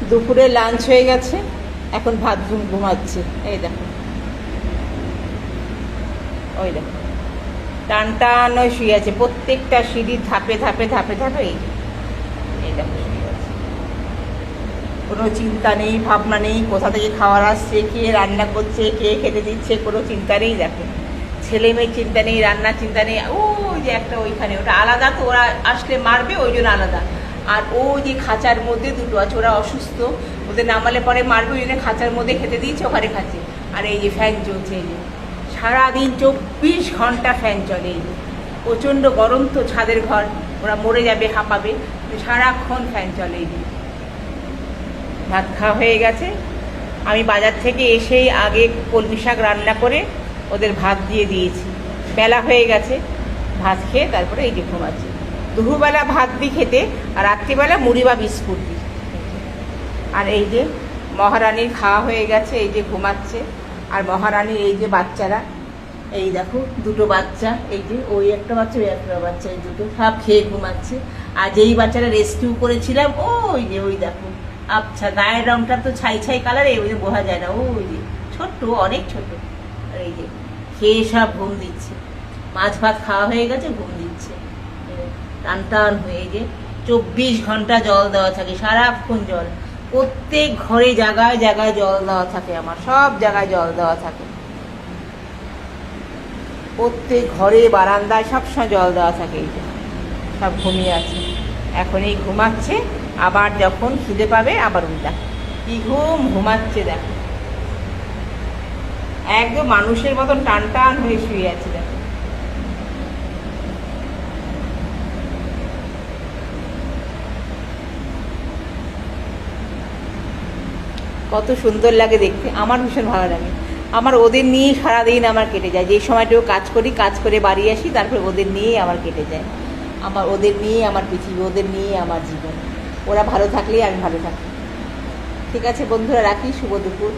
দুপুরে লাঞ্চ হয়ে গেছে, এখন ভাত ঘুমাচ্ছে। এই দেখো, ওই দেখো টান টান শুয়ে আছে, প্রত্যেকটা সিঁড়ির ধাপে ধাপে ধাপে ধাপে। এই দেখো শুয়ে আছে, কোনো চিন্তা নেই, ভাবনা নেই, কোথা থেকে খাবার আসছে, কে রান্না করছে, কে খেতে দিচ্ছে, কোনো চিন্তা নেই। দেখো ছেলে মেয়ের চিন্তা নেই, রান্নার চিন্তা নেই। ও যে একটা ওইখানে, ওটা আলাদা, তো ওরা আসলে মারবে ওই জন্য আলাদা। আর ও যে খাঁচার মধ্যে দুটো আছে, ওরা অসুস্থ, ওদের নামালে পরে মারবে, ওই জন্য খাঁচার মধ্যে খেতে দিয়েছে, ওখানে খাচ্ছে। আর এই যে ফ্যান চলছে, এই যে সারাদিন 24 ঘন্টা ফ্যান চলে। এই যে প্রচণ্ড গরম তো, ছাদের ঘর, ওরা মরে যাবে, হাঁপাবে, সারাক্ষণ ফ্যান চলে। এই যে ভাত খাওয়া হয়ে গেছে, আমি বাজার থেকে এসেই আগে কলমি শাক রান্না করে ওদের ভাত দিয়ে দিয়েছি। বেলা হয়ে গেছে, ভাত খেয়ে তারপরে এই যে ঘুমাচ্ছি। দুপুরবেলা ভাত দিই খেতে, আর রাত্রিবেলা মুড়ি বা বিস্কুট দিই। আর এই যে মহারানীর খাওয়া হয়ে গেছে, এই যে ঘুমাচ্ছে। আর মহারানীর এই যে বাচ্চারা, এই দেখো দুটো বাচ্চা, এই যে ওই একটা বাচ্চা, ওই একটা বাচ্চা, এই দুটো সব খেয়ে ঘুমাচ্ছে। আর যেই বাচ্চারা রেস্কিউ করেছিলাম, ওই যে ওই দেখো, আচ্ছা গায়ের রংটা তো ছাই ছাই কালারে, ওই যে বোঝা যায় না, ওই যে ছোট্ট, অনেক ছোট। আর এই যে খেয়ে সব ঘুম দিচ্ছে, মাছ ভাত খাওয়া হয়ে গেছে, ঘুম দিচ্ছে টান টান হয়ে। যে 24 ঘন্টা জল দেওয়া থাকে, সারাক্ষণ জল, প্রত্যেক ঘরে জায়গায় জায়গায় জল দেওয়া থাকে, আমার সব জায়গায় জল দেওয়া থাকে, প্রত্যেক ঘরে বারান্দায় সবসময় জল দেওয়া থাকে। এই যে সব ঘুমিয়ে আছে, এখন এই ঘুমাচ্ছে, আবার যখন খিদে পাবে আবার উল্টা কি ঘুমাচ্ছে। দেখো একদম মানুষের মতন টান টান হয়ে শুয়ে আছে। দেখো কত সুন্দর লাগে দেখতে, আমার ভীষণ ভালো লাগে। আমার ওদের নিয়েই সারাদিন আমার কেটে যায়, যেই সময়টাও কাজ করি, কাজ করে বাড়ি আসি, তারপরে ওদের নিয়েই আমার কেটে যায়। আমার ওদের নিয়েই আমার পৃথিবী, ওদের নিয়েই আমার জীবন। ওরা ভালো থাকলেই আমি ভালো থাকি। ঠিক আছে বন্ধুরা, রাখি, শুভ দুপুর।